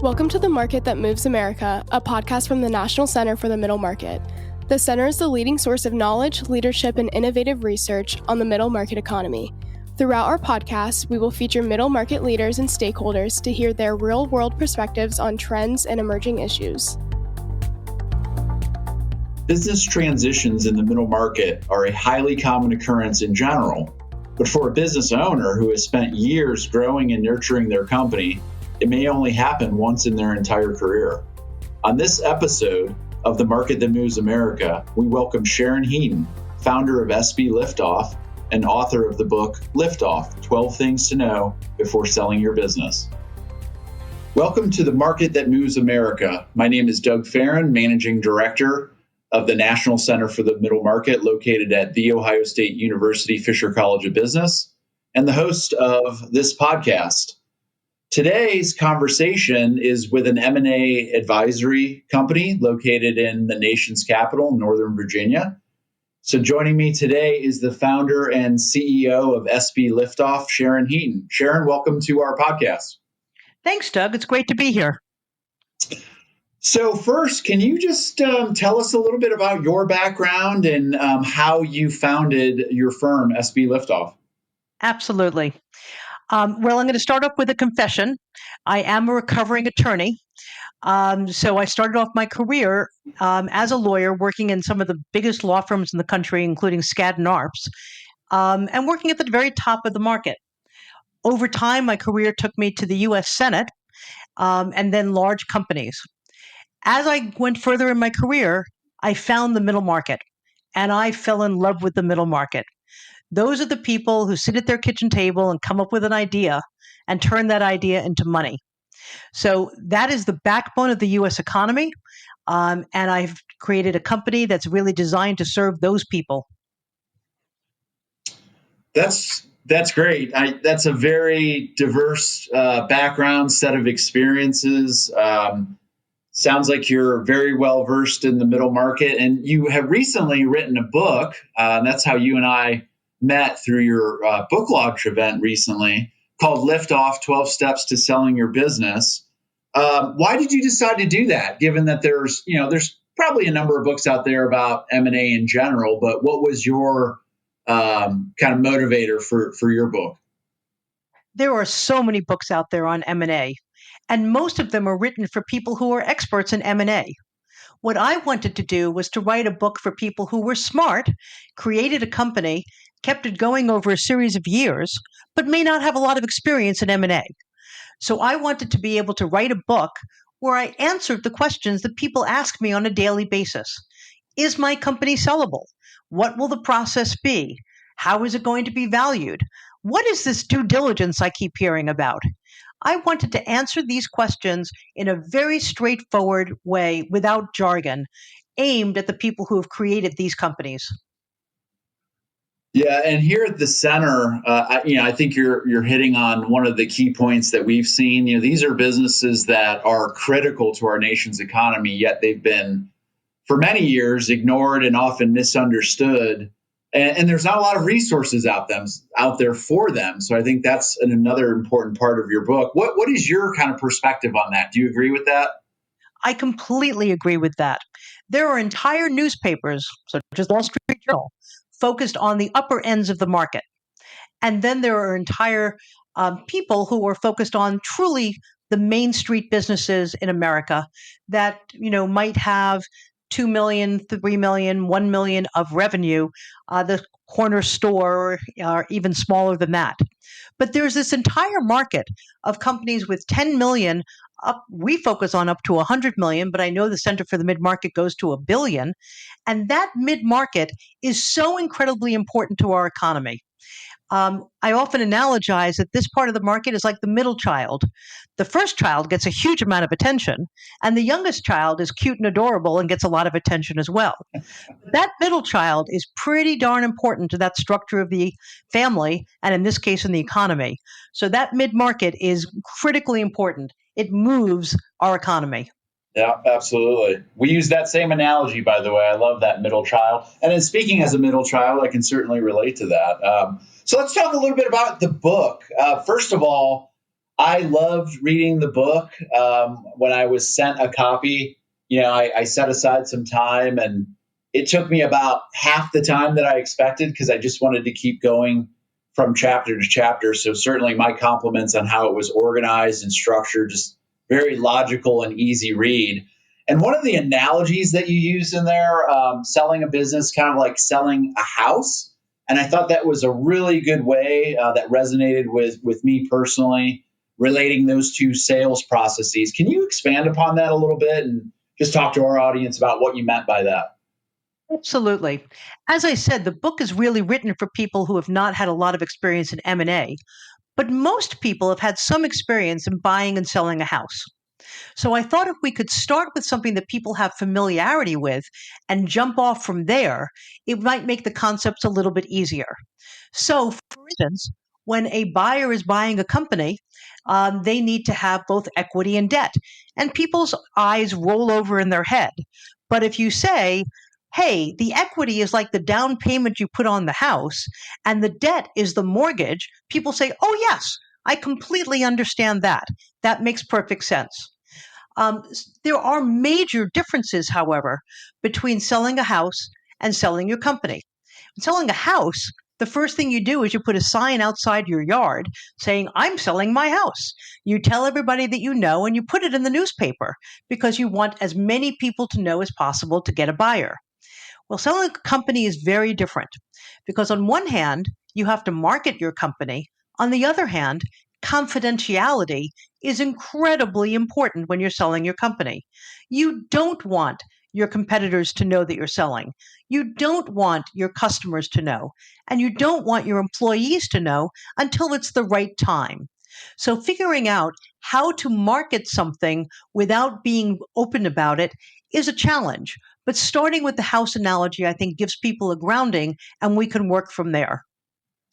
Welcome to The Market That Moves America, a podcast from the National Center for the Middle Market. The center is the leading source of knowledge, leadership, and innovative research on the middle market economy. Throughout our podcast, we will feature middle market leaders and stakeholders to hear their real-world perspectives on trends and emerging issues. Business transitions in the middle market are a highly common occurrence in general, but for a business owner who has spent years growing and nurturing their company, it may only happen once in their entire career. On this episode of The Market That Moves America, we welcome Sharon Heaton, founder of sbLiftOff and author of the book LiftOff, 12 Things to Know Before Selling Your Business. Welcome to The Market That Moves America. My name is Doug Farron, Managing Director of the National Center for the Middle Market, located at The Ohio State University Fisher College of Business, and the host of this podcast. Today's conversation is with an M&A advisory company located in the nation's capital, Northern Virginia. So joining me today is the founder and CEO of sbLiftOff, Sharon Heaton. Sharon, welcome to our podcast. Thanks, Doug. It's great to be here. So first, can you just tell us a little bit about your background and how you founded your firm, sbLiftOff? Absolutely. I'm going to start off with a confession. I am a recovering attorney. So I started off my career as a lawyer, working in some of the biggest law firms in the country, including Skadden Arps, and working at the very top of the market. Over time, my career took me to the U.S. Senate and then large companies. As I went further in my career, I found the middle market, and I fell in love with the middle market. Those are the people who sit at their kitchen table and come up with an idea and turn that idea into money. So that is the backbone of the U.S. economy, and I've created a company that's really designed to serve those people. That's great. That's a very diverse background, set of experiences. Sounds like you're very well versed in the middle market, and you have recently written a book. That's how you and I met, through your book launch event recently, called LiftOff, 12 Steps to Selling Your Business. Why did you decide to do that, given that there's probably a number of books out there about M&A in general, but what was your kind of motivator for your book? There are so many books out there on M&A, and most of them are written for people who are experts in M&A. What I wanted to do was to write a book for people who were smart, created a company, kept it going over a series of years, but may not have a lot of experience in M&A. So I wanted to be able to write a book where I answered the questions that people ask me on a daily basis. Is my company sellable? What will the process be? How is it going to be valued? What is this due diligence I keep hearing about? I wanted to answer these questions in a very straightforward way, without jargon, aimed at the people who have created these companies. Yeah, and here at the center, I think you're hitting on one of the key points that we've seen. These are businesses that are critical to our nation's economy, yet they've been, for many years, ignored and often misunderstood. And there's not a lot of resources out there for them. So I think that's another important part of your book. What is your kind of perspective on that? Do you agree with that? I completely agree with that. There are entire newspapers, such as Wall Street Journal, focused on the upper ends of the market. And then there are entire people who are focused on truly the Main Street businesses in America that, might have 2 million, 3 million, 1 million of revenue, the corner store, or even smaller than that. But there's this entire market of companies with 10 million up. We focus on up to 100 million, but I know the Center for the Mid-Market goes to 1 billion. And that mid-market is so incredibly important to our economy. I often analogize that this part of the market is like the middle child. The first child gets a huge amount of attention, and the youngest child is cute and adorable and gets a lot of attention as well. That middle child is pretty darn important to that structure of the family, and in this case, in the economy. So that mid-market is critically important. It moves our economy. Yeah, absolutely. We use that same analogy, by the way. I love that middle child. And then speaking as a middle child, I can certainly relate to that. So let's talk a little bit about the book. First of all, I loved reading the book. When I was sent a copy, I set aside some time, and it took me about half the time that I expected because I just wanted to keep going from chapter to chapter. So certainly my compliments on how it was organized and structured, just very logical and easy read. And one of the analogies that you use in there, selling a business, kind of like selling a house. And I thought that was a really good way that resonated with me personally, relating those two sales processes. Can you expand upon that a little bit and just talk to our audience about what you meant by that? Absolutely. As I said, the book is really written for people who have not had a lot of experience in M&A, but most people have had some experience in buying and selling a house. So I thought if we could start with something that people have familiarity with and jump off from there, it might make the concepts a little bit easier. So, for instance, when a buyer is buying a company, they need to have both equity and debt. And people's eyes roll over in their head. But if you say, hey, the equity is like the down payment you put on the house, and the debt is the mortgage, people say, oh, yes, I completely understand that. That makes perfect sense. There are major differences, however, between selling a house and selling your company. Selling a house, the first thing you do is you put a sign outside your yard saying, I'm selling my house. You tell everybody that you know and you put it in the newspaper because you want as many people to know as possible to get a buyer. Well, selling a company is very different because, on one hand, you have to market your company. On the other hand, confidentiality is incredibly important when you're selling your company. You don't want your competitors to know that you're selling. You don't want your customers to know. And you don't want your employees to know until it's the right time. So, figuring out how to market something without being open about it is a challenge. But starting with the house analogy, I think, gives people a grounding and we can work from there.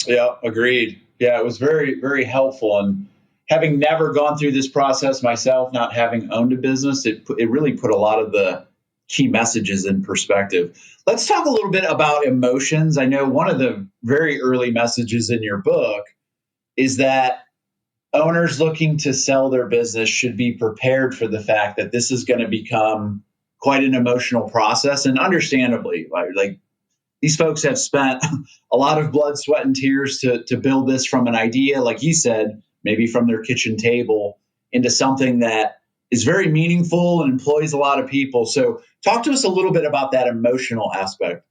Yeah, agreed. Yeah, it was very, very helpful. And having never gone through this process myself, not having owned a business, it really put a lot of the key messages in perspective. Let's talk a little bit about emotions. I know one of the very early messages in your book is that owners looking to sell their business should be prepared for the fact that this is going to become quite an emotional process. And understandably, like these folks have spent a lot of blood, sweat, and tears to build this from an idea, like you said, maybe from their kitchen table, into something that is very meaningful and employs a lot of people. So talk to us a little bit about that emotional aspect.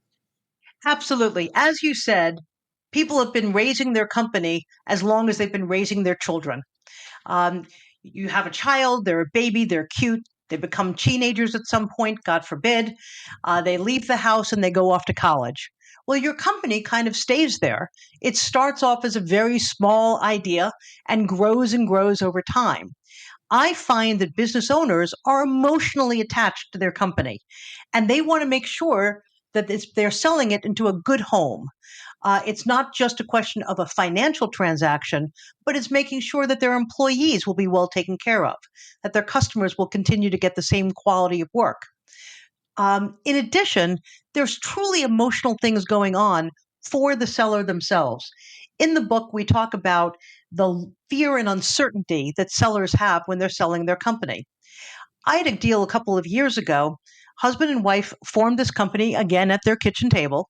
Absolutely. As you said, people have been raising their company as long as they've been raising their children. Um, you have a child, they're a baby, they're cute, they become teenagers at some point, God forbid. They leave the house and they go off to college. Well, your company kind of stays there. It starts off as a very small idea and grows over time. I find that business owners are emotionally attached to their company and they want to make sure that they're selling it into a good home. It's not just a question of a financial transaction, but it's making sure that their employees will be well taken care of, that their customers will continue to get the same quality of work. In addition, there's truly emotional things going on for the seller themselves. In the book, we talk about the fear and uncertainty that sellers have when they're selling their company. I had a deal a couple of years ago. Husband and wife formed this company again at their kitchen table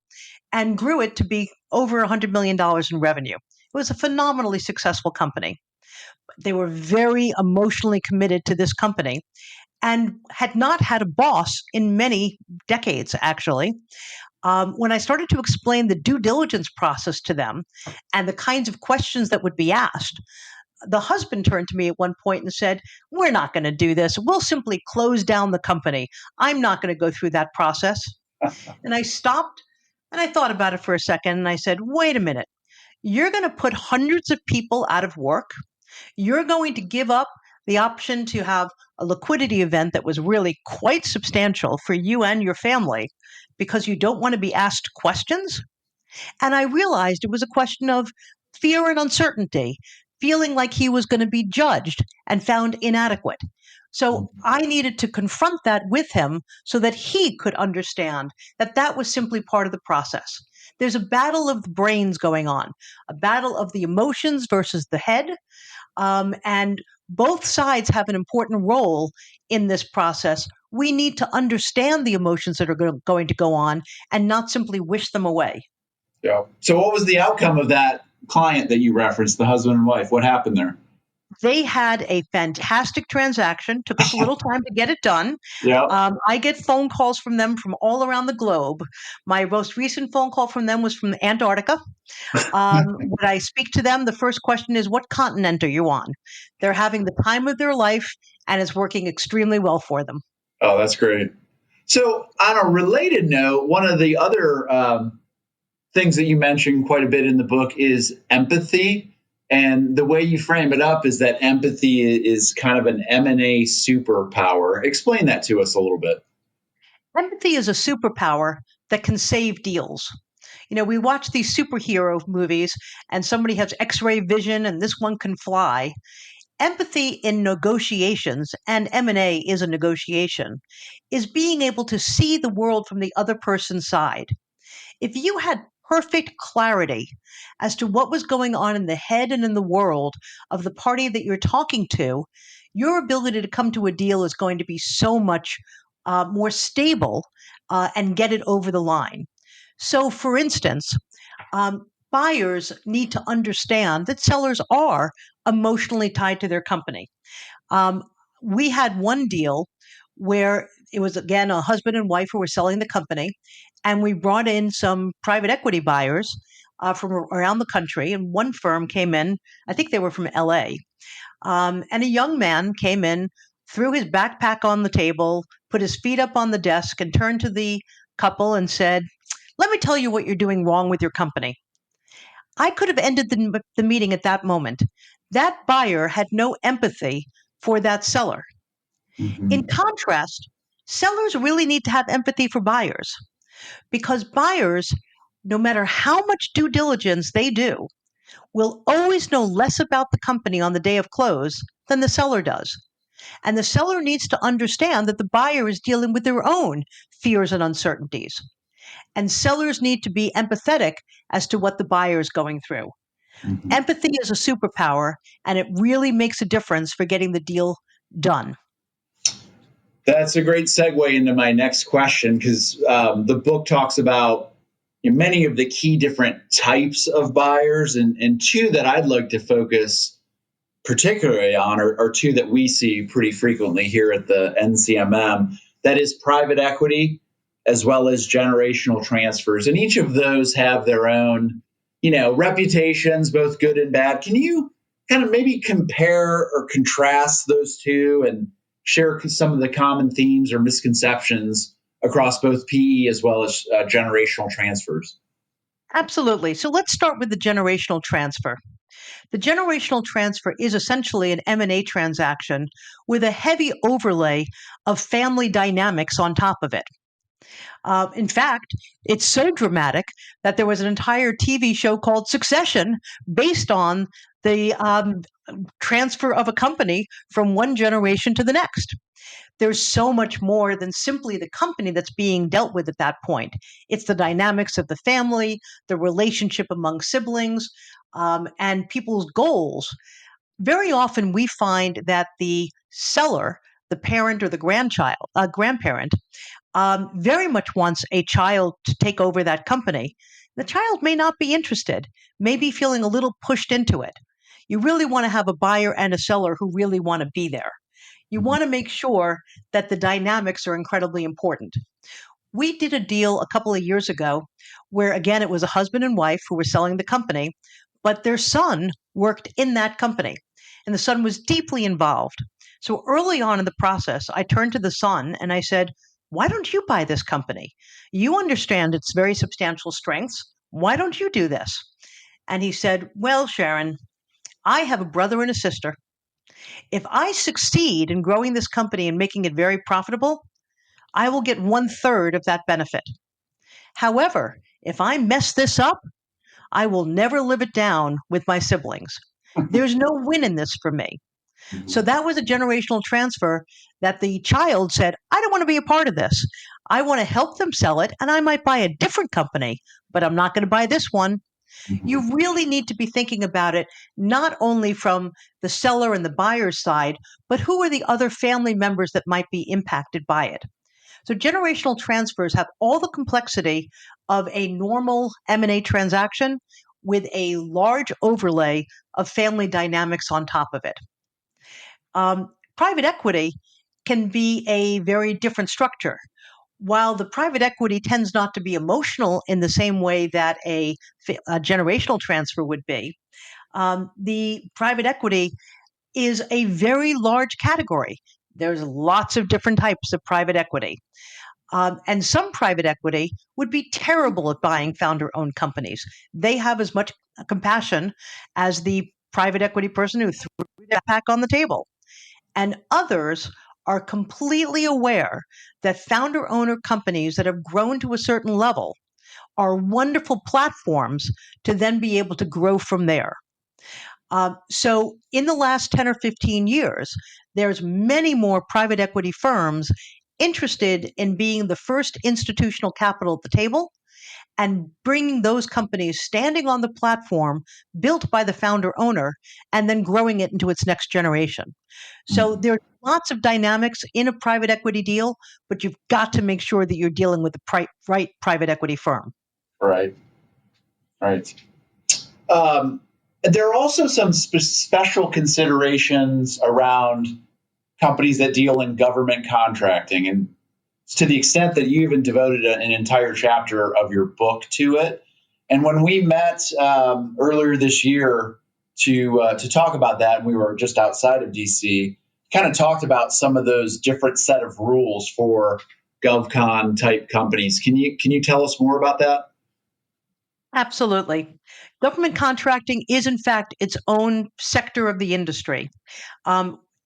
and grew it to be over $100 million in revenue. It was a phenomenally successful company. They were very emotionally committed to this company and had not had a boss in many decades, actually. When I started to explain the due diligence process to them and the kinds of questions that would be asked, the husband turned to me at one point and said, we're not going to do this. We'll simply close down the company. I'm not going to go through that process. And I stopped and I thought about it for a second and I said, wait a minute. You're going to put hundreds of people out of work. You're going to give up the option to have a liquidity event that was really quite substantial for you and your family because you don't want to be asked questions. And I realized it was a question of fear and uncertainty, feeling like he was going to be judged and found inadequate. So I needed to confront that with him so that he could understand that that was simply part of the process. There's a battle of the brains going on, a battle of the emotions versus the head. And both sides have an important role in this process. We need to understand the emotions that are going to go on and not simply wish them away. Yeah. So what was the outcome of that client that you referenced, the husband and wife? What happened there? They had a fantastic transaction. Took us a little time to get it done. Yeah. I get phone calls from them from all around the globe. My most recent phone call from them was from Antarctica. When I speak to them, the first question is, what continent are you on? They're having the time of their life, and it's working extremely well for them. Oh, that's great. So on a related note, one of the other things that you mentioned quite a bit in the book is empathy. And the way you frame it up is that empathy is kind of an M&A superpower. Explain that to us a little bit. Empathy is a superpower that can save deals. You know, we watch these superhero movies and somebody has x-ray vision and this one can fly. Empathy in negotiations, and M&A is a negotiation, is being able to see the world from the other person's side. If you had perfect clarity as to what was going on in the head and in the world of the party that you're talking to, your ability to come to a deal is going to be so much more stable and get it over the line. So, for instance, buyers need to understand that sellers are emotionally tied to their company. Um, we had one deal where it was, again, a husband and wife who were selling the company, and we brought in some private equity buyers from around the country. And one firm came in, I think they were from LA, and a young man came in, threw his backpack on the table, put his feet up on the desk, and turned to the couple and said, "Let me tell you what you're doing wrong with your company." I could have ended the meeting at that moment. That buyer had no empathy for that seller. Mm-hmm. In contrast, sellers really need to have empathy for buyers because buyers, no matter how much due diligence they do, will always know less about the company on the day of close than the seller does. And the seller needs to understand that the buyer is dealing with their own fears and uncertainties. And sellers need to be empathetic as to what the buyer is going through. Mm-hmm. Empathy is a superpower, and it really makes a difference for getting the deal done. That's a great segue into my next question because the book talks about many of the key different types of buyers, and two that I'd like to focus particularly on are two that we see pretty frequently here at the NCMM. That is private equity as well as generational transfers. And each of those have their own, reputations, both good and bad. Can you kind of maybe compare or contrast those two and share some of the common themes or misconceptions across both PE as well as generational transfers? Absolutely. So let's start with the generational transfer. The generational transfer is essentially an M&A transaction with a heavy overlay of family dynamics on top of it. In fact, it's so dramatic that there was an entire TV show called Succession based on the transfer of a company from one generation to the next. There's so much more than simply the company that's being dealt with at that point. It's the dynamics of the family, the relationship among siblings, and people's goals. Very often we find that the seller, the parent or the grandparent, very much wants a child to take over that company. The child may not be interested, may be feeling a little pushed into it. You really want to have a buyer and a seller who really want to be there. You want to make sure that the dynamics are incredibly important. We did a deal a couple of years ago where, again, it was a husband and wife who were selling the company, but their son worked in that company, and the son was deeply involved. So early on in the process, I turned to the son and I said, "Why don't you buy this company? You understand its very substantial strengths. Why don't you do this?" And he said, "Well, Sharon, I have a brother and a sister. If I succeed in growing this company and making it very profitable, I will get 1/3 of that benefit. However, if I mess this up, I will never live it down with my siblings. There's no win in this for me." So that was a generational transfer that the child said, "I don't want to be a part of this. I want to help them sell it, and I might buy a different company, but I'm not going to buy this one." You really need to be thinking about it not only from the seller and the buyer's side, but who are the other family members that might be impacted by it. So generational transfers have all the complexity of a normal M&A transaction with a large overlay of family dynamics on top of it. Private equity can be a very different structure. While the private equity tends not to be emotional in the same way that a generational transfer would be, the private equity is a very large category. There's lots of different types of private equity. And some private equity would be terrible at buying founder-owned companies. They have as much compassion as the private equity person who threw that pack on the table. And others are completely aware that founder-owner companies that have grown to a certain level are wonderful platforms to then be able to grow from there. So in the last 10 or 15 years, there's many more private equity firms interested in being the first institutional capital at the table and bringing those companies standing on the platform built by the founder owner and then growing it into its next generation. So there are lots of dynamics in a private equity deal, but you've got to make sure that you're dealing with the right private equity firm. Right. There are also some special considerations around companies that deal in government contracting, and to the extent that you even devoted an entire chapter of your book to it. And when we met earlier this year to talk about that, and we were just outside of DC, kind of talked about some of those different set of rules for GovCon type companies. Can you tell us more about that? Absolutely. Government contracting is, in fact, its own sector of the industry.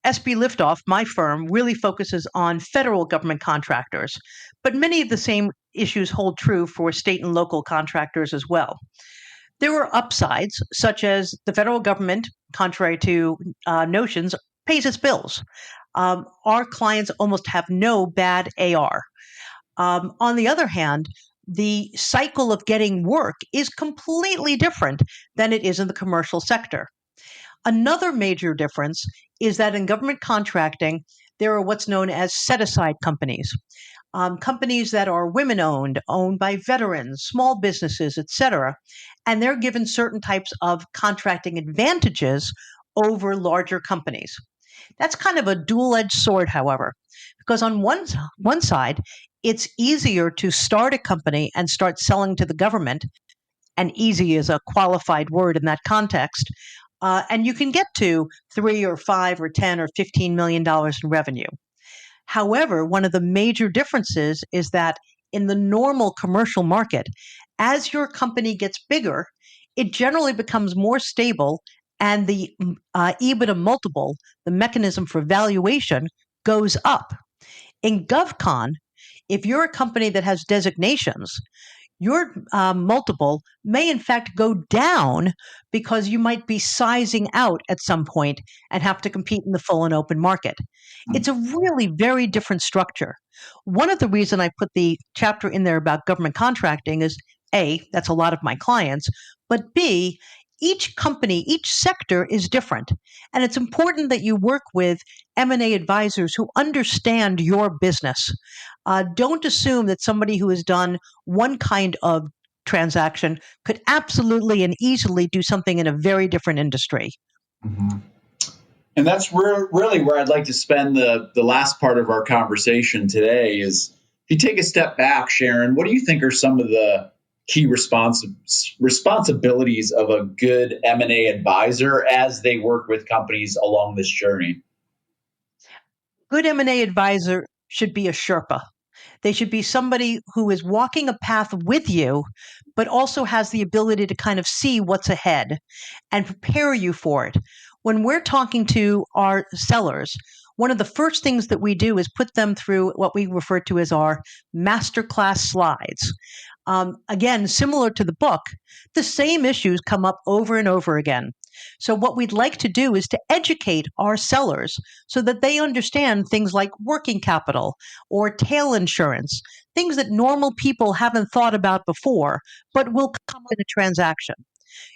sbLiftOff, my firm, really focuses on federal government contractors, but many of the same issues hold true for state and local contractors as well. There are upsides, such as the federal government, contrary to notions, pays its bills. Our clients almost have no bad AR. On the other hand, the cycle of getting work is completely different than it is in the commercial sector. Another major difference is that in government contracting, there are what's known as set-aside companies. Companies that are women-owned, owned by veterans, small businesses, etc., and they're given certain types of contracting advantages over larger companies. That's kind of a dual-edged sword, however, because on one side, it's easier to start a company and start selling to the government, and easy is a qualified word in that context, and you can get to $3 or $5 or $10 or $15 million in revenue. However, one of the major differences is that in the normal commercial market, as your company gets bigger, it generally becomes more stable, and the EBITDA multiple, the mechanism for valuation, goes up. In GovCon, if you're a company that has designations, your multiple may in fact go down because you might be sizing out at some point and have to compete in the full and open market. It's a really very different structure. One of the reasons I put the chapter in there about government contracting is A, that's a lot of my clients, but B, each company, each sector is different. And it's important that you work with M&A advisors who understand your business. Don't assume that somebody who has done one kind of transaction could absolutely and easily do something in a very different industry. Mm-hmm. And that's really where I'd like to spend the last part of our conversation today is, if you take a step back, Sharon, what do you think are some of the key responsibilities of a good M&A advisor as they work with companies along this journey? Good M&A advisor should be a Sherpa. They should be somebody who is walking a path with you, but also has the ability to kind of see what's ahead and prepare you for it. When we're talking to our sellers, one of the first things that we do is put them through what we refer to as our masterclass slides. Again, similar to the book, the same issues come up over and over again. So what we'd like to do is to educate our sellers so that they understand things like working capital or tail insurance, things that normal people haven't thought about before, but will come in a transaction.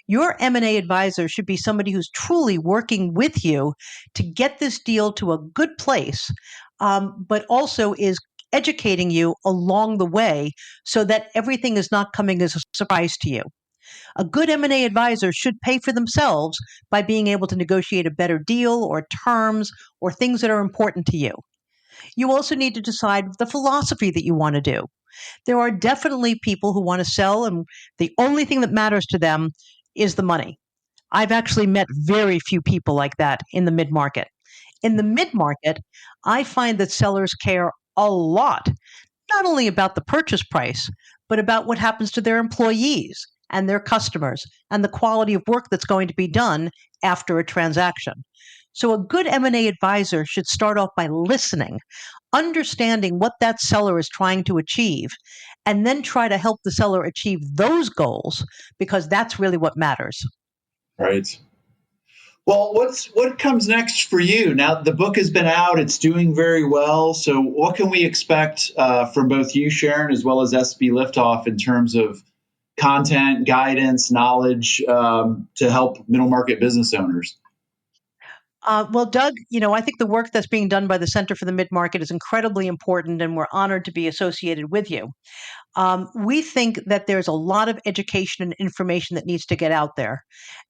Your M&A advisor should be somebody who's truly working with you to get this deal to a good place, but also is educating you along the way so that everything is not coming as a surprise to you. A good M&A advisor should pay for themselves by being able to negotiate a better deal or terms or things that are important to you. You also need to decide the philosophy that you want to do. There are definitely people who want to sell, and the only thing that matters to them is the money. I've actually met very few people like that in the mid-market. In the mid-market, I find that sellers care a lot, not only about the purchase price, but about what happens to their employees and their customers and the quality of work that's going to be done after a transaction. So a good M&A advisor should start off by listening, understanding what that seller is trying to achieve, and then try to help the seller achieve those goals, because that's really what matters. Right. Well, what comes next for you? Now, the book has been out. It's doing very well. So what can we expect from both you, Sharon, as well as sbLiftOff in terms of content, guidance, knowledge to help middle market business owners? Well, Doug, I think the work that's being done by the Center for the Mid-Market is incredibly important, and we're honored to be associated with you. We think that there's a lot of education and information that needs to get out there.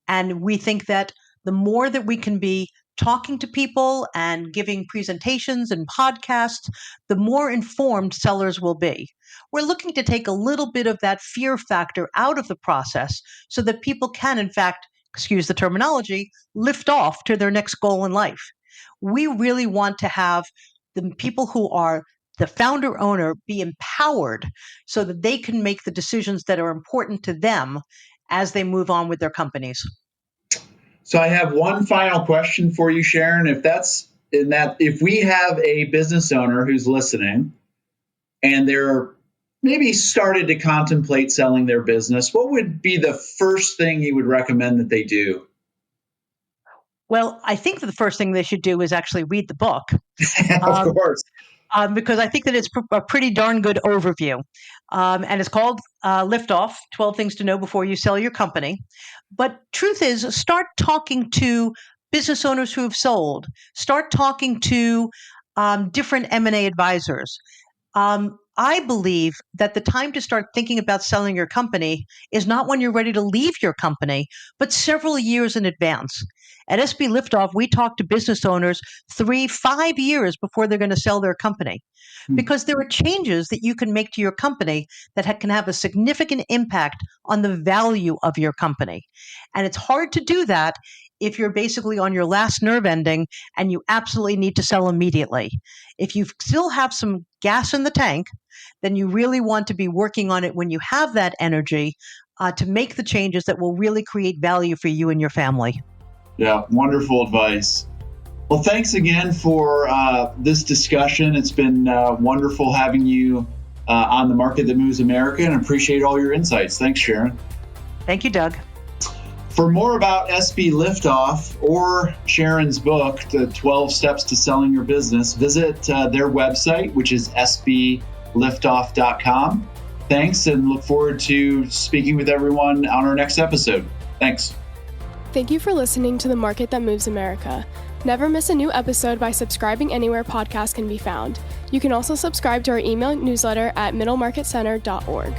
And we think that the more that we can be talking to people and giving presentations and podcasts, the more informed sellers will be. We're looking to take a little bit of that fear factor out of the process so that people can, in fact, excuse the terminology, lift off to their next goal in life. We really want to have the people who are the founder owner be empowered so that they can make the decisions that are important to them as they move on with their companies. So I have one final question for you, Sharon. If we have a business owner who's listening and they're maybe started to contemplate selling their business, what would be the first thing you would recommend that they do? Well, I think that the first thing they should do is actually read the book. Of course. Because I think that it's a pretty darn good overview. And it's called Liftoff, 12 Things to Know Before You Sell Your Company. But truth is, start talking to business owners who have sold. Start talking to different M&A advisors. I believe that the time to start thinking about selling your company is not when you're ready to leave your company, but several years in advance. At sbLiftOff, we talk to business owners 3-5 years before they're going to sell their company, because there are changes that you can make to your company that can have a significant impact on the value of your company. And it's hard to do that if you're basically on your last nerve ending and you absolutely need to sell immediately. If you still have some gas in the tank, then you really want to be working on it when you have that energy to make the changes that will really create value for you and your family. Yeah, wonderful advice. Well, thanks again for this discussion. It's been wonderful having you on The Market That Moves America, and appreciate all your insights. Thanks, Sharon. Thank you, Doug. For more about sbLiftOff or Sharon's book, The 12 Steps to Selling Your Business, visit their website, which is sbLiftOff.com. Thanks, and look forward to speaking with everyone on our next episode. Thanks. Thank you for listening to The Market That Moves America. Never miss a new episode by subscribing anywhere podcasts can be found. You can also subscribe to our email newsletter at middlemarketcenter.org.